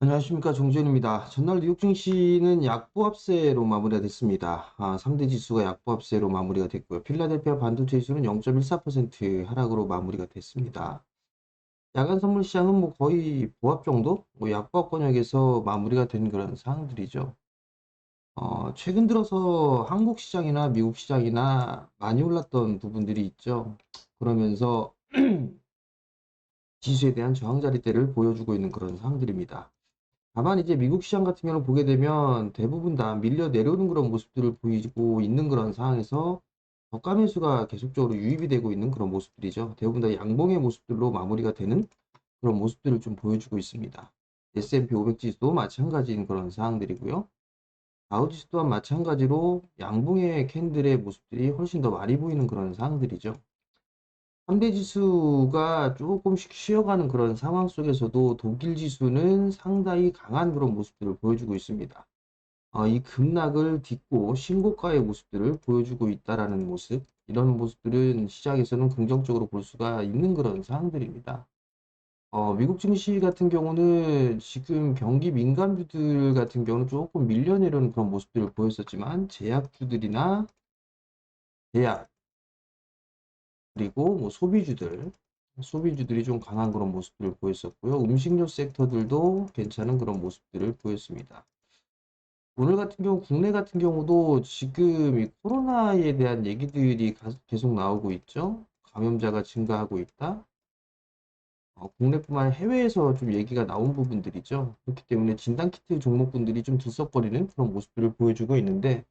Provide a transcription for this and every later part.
안녕하십니까, 정준입니다. 전날 뉴욕 증시는 약보합세로 마무리가 됐습니다. 3대 지수가 약보합세로 마무리가 됐고요. 필라델피아 반도체 지수는 0.14% 하락으로 마무리가 됐습니다. 야간 선물 시장은 뭐 거의 보합 정도, 뭐 약보합 권역에서 마무리가 된 그런 상황들이죠. 최근 들어서 한국 시장이나 미국 시장이나 많이 올랐던 부분들이 있죠. 그러면서 지수에 대한 저항자리대를 보여주고 있는 그런 상황들입니다. 다만 이제 미국 시장 같은 경우는 보게 되면 대부분 다 밀려 내려오는 그런 모습들을 보이고 있는 그런 상황에서 저가 매수가 계속적으로 유입이 되고 있는 그런 모습들이죠. 대부분 다 양봉의 모습들로 마무리가 되는 그런 모습들을 좀 보여주고 있습니다. S&P 500 지수도 마찬가지인 그런 상황들이고요. 다우 지수 또한 마찬가지로 양봉의 캔들의 모습들이 훨씬 더 많이 보이는 그런 상황들이죠. 3대 지수가 조금씩 쉬어가는 그런 상황 속에서도 독일 지수는 상당히 강한 그런 모습들을 보여주고 있습니다. 이 급락을 딛고 신고가의 모습들을 보여주고 있다라는 모습, 이런 모습들은 시장에서는 긍정적으로 볼 수가 있는 그런 상황들입니다. 미국 증시 같은 경우는 지금 경기 민감주들 같은 경우는 조금 밀려내려는 그런 모습들을 보였었지만 제약주들이나 제약 그리고 뭐 소비주들이 좀 강한 그런 모습들을 보였었고요. 음식료 섹터들도 괜찮은 그런 모습들을 보였습니다. 오늘 같은 경우, 국내 같은 경우도 지금 이 코로나에 대한 얘기들이 계속 나오고 있죠. 감염자가 증가하고 있다. 국내뿐만 아니라 해외에서 좀 얘기가 나온 부분들이죠. 그렇기 때문에 진단키트 종목군들이 좀 들썩거리는 그런 모습들을 보여주고 있는데,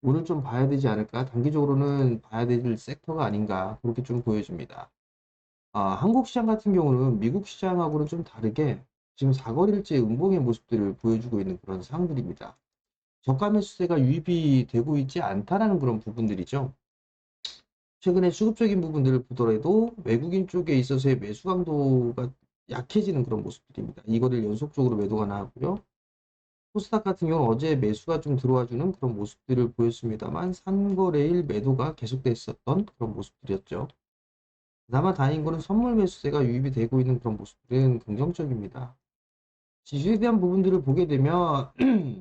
오늘 좀 봐야 되지 않을까? 단기적으로는 봐야 될 섹터가 아닌가? 그렇게 좀 보여집니다. 한국 시장 같은 경우는 미국 시장하고는 좀 다르게 지금 사거리일제 음봉의 모습들을 보여주고 있는 그런 상황들입니다. 저가 매수세가 유입이 되고 있지 않다라는 그런 부분들이죠. 최근에 수급적인 부분들을 보더라도 외국인 쪽에 있어서의 매수 강도가 약해지는 그런 모습들입니다. 이거를 연속적으로 매도가 나왔고요. 코스닥 같은 경우는 어제 매수가 좀 들어와주는 그런 모습들을 보였습니다만 산거래일 매도가 계속됐었던 그런 모습들이었죠. 그나마 다행인 거는 선물 매수세가 유입이 되고 있는 그런 모습들은 긍정적입니다. 지지에 대한 부분들을 보게 되면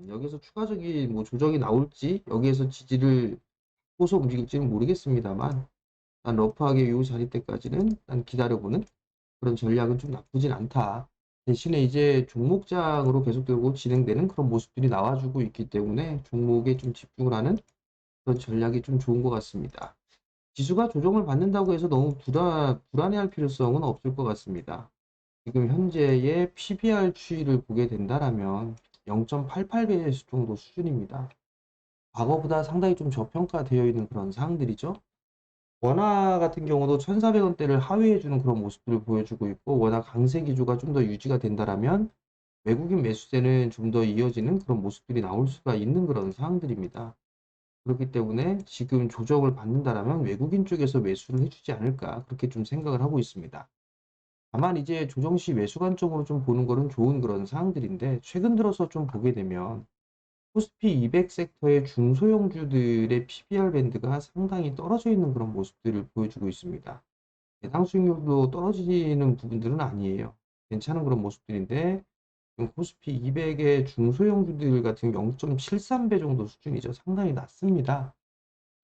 여기서 추가적인 뭐 조정이 나올지 여기에서 지지를 보소 움직일지는 모르겠습니다만 난 러프하게 요 자리 때까지는 난 기다려보는 그런 전략은 좀 나쁘진 않다. 대신에 이제 종목장으로 계속되고 진행되는 그런 모습들이 나와주고 있기 때문에 종목에 좀 집중을 하는 그런 전략이 좀 좋은 것 같습니다. 지수가 조정을 받는다고 해서 너무 불안해할 필요성은 없을 것 같습니다. 지금 현재의 PBR 추이를 보게 된다라면 0.88배수 정도 수준입니다. 과거보다 상당히 좀 저평가되어 있는 그런 상황들이죠. 원화 같은 경우도 1,400원대를 하회해주는 그런 모습들을 보여주고 있고, 원화 강세 기조가 좀 더 유지가 된다라면 외국인 매수세는 좀 더 이어지는 그런 모습들이 나올 수가 있는 그런 상황들입니다. 그렇기 때문에 지금 조정을 받는다라면 외국인 쪽에서 매수를 해주지 않을까 그렇게 좀 생각을 하고 있습니다. 다만 이제 조정 시 매수 관점으로 좀 보는 거는 좋은 그런 사항들인데 최근 들어서 좀 보게 되면 코스피 200 섹터의 중소형주들의 PBR 밴드가 상당히 떨어져 있는 그런 모습들을 보여주고 있습니다. 예상 수익률도 떨어지는 부분들은 아니에요. 괜찮은 그런 모습들인데 지금 코스피 200의 중소형주들 같은 0.73배 정도 수준이죠. 상당히 낮습니다.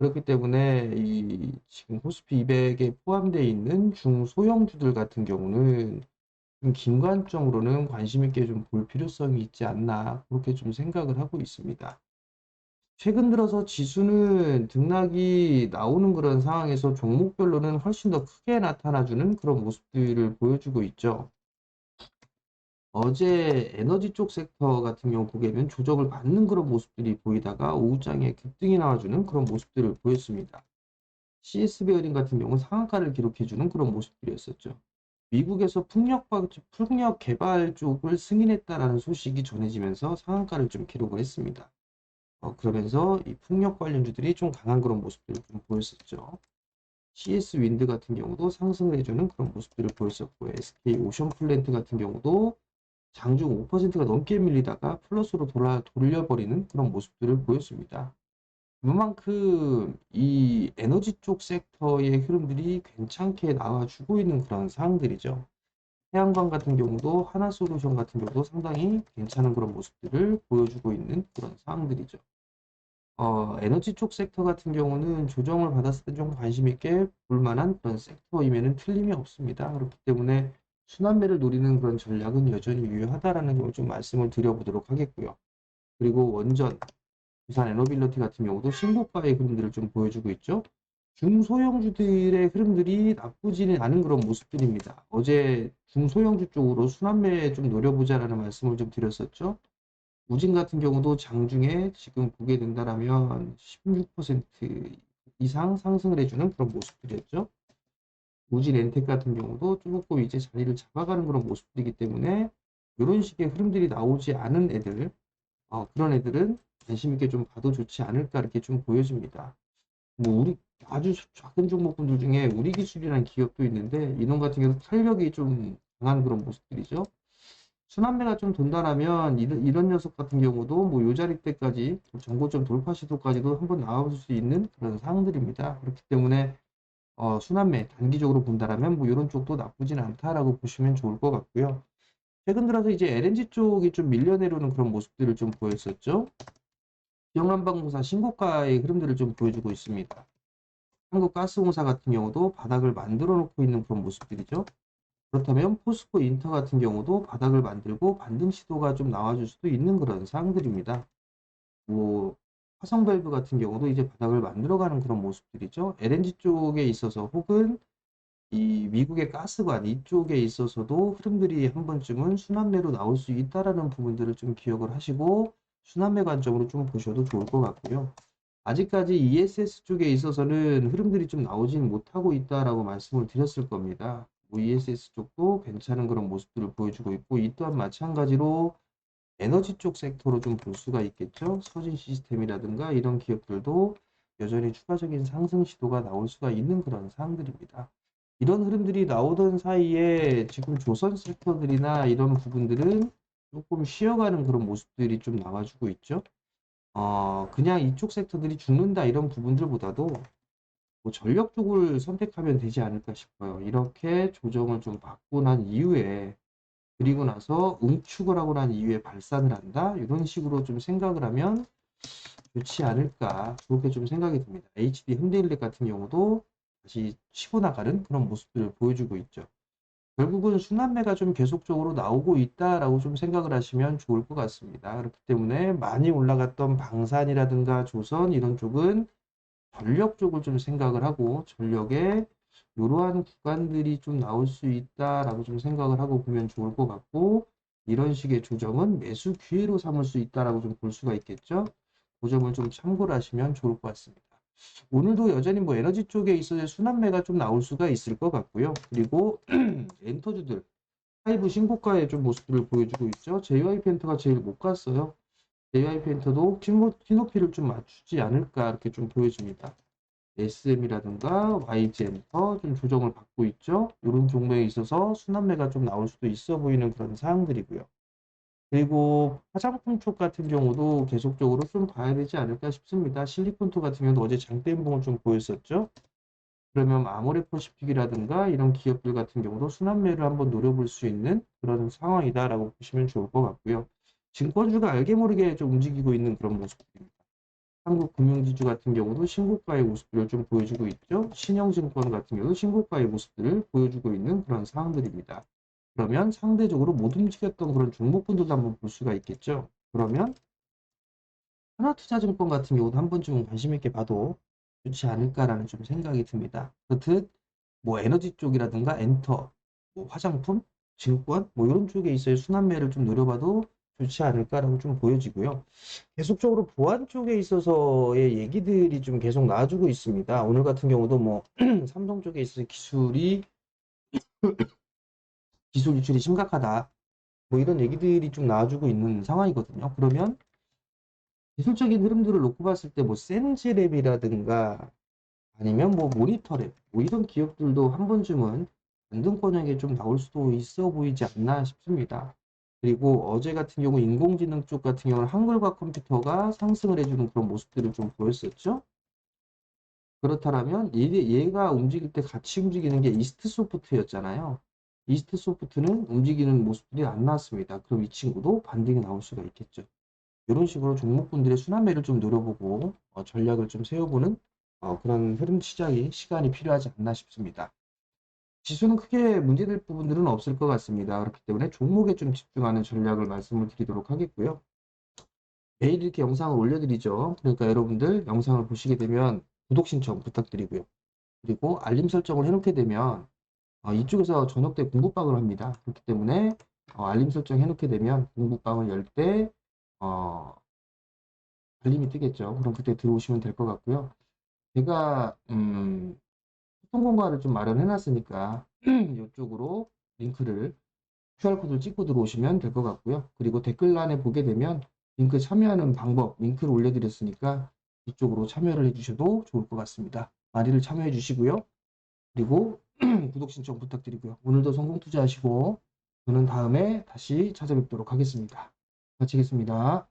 그렇기 때문에 이 지금 코스피 200에 포함되어 있는 중소형주들 같은 경우는 좀 김관점으로는 관심 있게 좀 볼 필요성이 있지 않나 그렇게 좀 생각을 하고 있습니다. 최근 들어서 지수는 등락이 나오는 그런 상황에서 종목별로는 훨씬 더 크게 나타나주는 그런 모습들을 보여주고 있죠. 어제 에너지 쪽 섹터 같은 경우 보게 되면 조정을 받는 그런 모습들이 보이다가 오후장에 급등이 나와주는 그런 모습들을 보였습니다. CS 베어링 같은 경우는 상한가를 기록해주는 그런 모습들이었었죠. 미국에서 풍력 개발 쪽을 승인했다라는 소식이 전해지면서 상한가를 좀 기록을 했습니다. 그러면서 이 풍력 관련주들이 좀 강한 그런 모습들을 좀 보였었죠. CS 윈드 같은 경우도 상승을 해주는 그런 모습들을 보였었고, SK 오션 플랜트 같은 경우도 장중 5%가 넘게 밀리다가 플러스로 돌려버리는 그런 모습들을 보였습니다. 그만큼 이 에너지 쪽 섹터의 흐름들이 괜찮게 나와주고 있는 그런 상황들이죠. 태양광 같은 경우도 하나솔루션 같은 경우도 상당히 괜찮은 그런 모습들을 보여주고 있는 그런 상황들이죠. 에너지 쪽 섹터 같은 경우는 조정을 받았을 때 좀 관심 있게 볼 만한 그런 섹터임에는 틀림이 없습니다. 그렇기 때문에 순환매를 노리는 그런 전략은 여전히 유효하다라는 걸 좀 말씀을 드려보도록 하겠고요. 그리고 원전, 부산 에너빌리티 같은 경우도 신고가의 흐름들을 좀 보여주고 있죠. 중소형주들의 흐름들이 나쁘지는 않은 그런 모습들입니다. 어제 중소형주 쪽으로 순환매 좀 노려보자라는 말씀을 좀 드렸었죠. 우진 같은 경우도 장중에 지금 보게 된다라면 16% 이상 상승을 해주는 그런 모습들이었죠. 우진 엔텍 같은 경우도 조금 이제 자리를 잡아가는 그런 모습들이기 때문에 이런 식의 흐름들이 나오지 않은 애들, 그런 애들은 관심 있게 좀 봐도 좋지 않을까 이렇게 좀 보여집니다. 뭐 우리 아주 작은 종목군들 중에 우리 기술이라는 기업도 있는데 이놈 같은 경우 탄력이 좀 강한 그런 모습들이죠. 순환매가 좀 돈다라면 이런 녀석 같은 경우도 뭐 요 자리 때까지 정고점 돌파 시도까지도 한번 나와볼 수 있는 그런 상황들입니다. 그렇기 때문에 순환매 단기적으로 본다라면 뭐 이런 쪽도 나쁘진 않다라고 보시면 좋을 것 같고요. 최근 들어서 이제 LNG 쪽이 좀 밀려내려는 그런 모습들을 좀 보였었죠. 영남방공사 신고가의 흐름들을 좀 보여주고 있습니다. 한국가스공사 같은 경우도 바닥을 만들어 놓고 있는 그런 모습들이죠. 그렇다면 포스코 인터 같은 경우도 바닥을 만들고 반등 시도가 좀 나와줄 수도 있는 그런 상황들입니다. 뭐 화성밸브 같은 경우도 이제 바닥을 만들어가는 그런 모습들이죠. LNG 쪽에 있어서 혹은 이 미국의 가스관 이쪽에 있어서도 흐름들이 한 번쯤은 순환매로 나올 수 있다라는 부분들을 좀 기억을 하시고 순환매 관점으로 좀 보셔도 좋을 것 같고요. 아직까지 ESS 쪽에 있어서는 흐름들이 좀 나오지는 못하고 있다라고 말씀을 드렸을 겁니다. 뭐 ESS 쪽도 괜찮은 그런 모습들을 보여주고 있고 이 또한 마찬가지로 에너지 쪽 섹터로 좀 볼 수가 있겠죠. 서진 시스템이라든가 이런 기업들도 여전히 추가적인 상승 시도가 나올 수가 있는 그런 상황들입니다. 이런 흐름들이 나오던 사이에 지금 조선 섹터들이나 이런 부분들은 조금 쉬어가는 그런 모습들이 좀 나와주고 있죠. 그냥 이쪽 섹터들이 죽는다 이런 부분들보다도 뭐 전력 쪽을 선택하면 되지 않을까 싶어요. 이렇게 조정을 좀 받고 난 이후에 그리고 나서 응축을 하고 난 이후에 발산을 한다 이런 식으로 좀 생각을 하면 좋지 않을까 그렇게 좀 생각이 듭니다. HD 현대일렉 같은 경우도 다시 치고 나가는 그런 모습들을 보여주고 있죠. 결국은 순환매가 좀 계속적으로 나오고 있다라고 좀 생각을 하시면 좋을 것 같습니다. 그렇기 때문에 많이 올라갔던 방산이라든가 조선 이런 쪽은 전력 쪽을 좀 생각을 하고 전력에 이러한 구간들이 좀 나올 수 있다라고 좀 생각을 하고 보면 좋을 것 같고 이런 식의 조정은 매수 기회로 삼을 수 있다라고 좀 볼 수가 있겠죠. 그 점을 좀 참고를 하시면 좋을 것 같습니다. 오늘도 여전히 뭐 에너지 쪽에 있어서 순환매가 좀 나올 수가 있을 것 같고요. 그리고 엔터주들 하이브 신고가의 좀 모습들을 보여주고 있죠. JY펜터가 제일 못 갔어요. JY펜터도 키높이를 좀 맞추지 않을까 이렇게 좀 보여집니다. SM이라든가 YG엔터 좀 조정을 받고 있죠. 이런 종목에 있어서 순환매가 좀 나올 수도 있어 보이는 그런 사항들이고요. 그리고 화장품 쪽 같은 경우도 계속적으로 좀 봐야 되지 않을까 싶습니다. 실리콘토 같은 경우도 어제 장대음봉을 좀 보였었죠. 그러면 아모레퍼시픽이라든가 이런 기업들 같은 경우도 순환매를 한번 노려볼 수 있는 그런 상황이다라고 보시면 좋을 것 같고요. 증권주가 알게 모르게 좀 움직이고 있는 그런 모습입니다. 한국금융지주 같은 경우도 신고가의 모습들을 좀 보여주고 있죠. 신영증권 같은 경우도 신고가의 모습들을 보여주고 있는 그런 상황들입니다. 그러면 상대적으로 못 움직였던 그런 종목군들도 한번 볼 수가 있겠죠. 그러면 하나투자증권 같은 경우도 한 번쯤은 관심 있게 봐도 좋지 않을까라는 좀 생각이 듭니다. 그렇듯 뭐 에너지 쪽이라든가 엔터, 뭐 화장품, 증권 뭐 이런 쪽에 있어야 순환매를 좀 노려봐도 좋지 않을까라고 좀 보여지고요. 계속적으로 보안 쪽에 있어서의 얘기들이 좀 계속 나와주고 있습니다. 오늘 같은 경우도 뭐 삼성 쪽에 있어서 기술 유출이 심각하다. 뭐 이런 얘기들이 좀 나와주고 있는 상황이거든요. 그러면 기술적인 흐름들을 놓고 봤을 때 뭐 센즈랩이라든가 아니면 뭐 모니터랩 뭐 이런 기업들도 한 번쯤은 안등권역에 좀 나올 수도 있어 보이지 않나 싶습니다. 그리고 어제 같은 경우 인공지능 쪽 같은 경우는 한글과 컴퓨터가 상승을 해주는 그런 모습들을 좀 보였었죠. 그렇다면 얘가 움직일 때 같이 움직이는 게 이스트 소프트였잖아요. 이스트 소프트는 움직이는 모습들이 안 나왔습니다. 그럼 이 친구도 반등이 나올 수가 있겠죠. 이런 식으로 종목군들의 순환매를 좀 노려보고 전략을 좀 세워보는 그런 흐름 시작이 시간이 필요하지 않나 싶습니다. 지수는 크게 문제될 부분들은 없을 것 같습니다. 그렇기 때문에 종목에 좀 집중하는 전략을 말씀을 드리도록 하겠고요. 매일 이렇게 영상을 올려드리죠. 그러니까 여러분들 영상을 보시게 되면 구독 신청 부탁드리고요. 그리고 알림 설정을 해놓게 되면 이쪽에서 저녁 때 공부방을 합니다. 그렇기 때문에 알림 설정 해놓게 되면 공부방을 열 때 알림이 뜨겠죠. 그럼 그때 들어오시면 될 것 같고요. 제가 소통 공간을 좀 마련해 놨으니까 이쪽으로 링크를 QR코드를 찍고 들어오시면 될 것 같고요. 그리고 댓글란에 보게 되면 링크 참여하는 방법 링크를 올려드렸으니까 이쪽으로 참여를 해주셔도 좋을 것 같습니다. 많이들 참여해 주시고요. 그리고 구독 신청 부탁드리고요. 오늘도 성공 투자하시고 저는 다음에 다시 찾아뵙도록 하겠습니다. 마치겠습니다.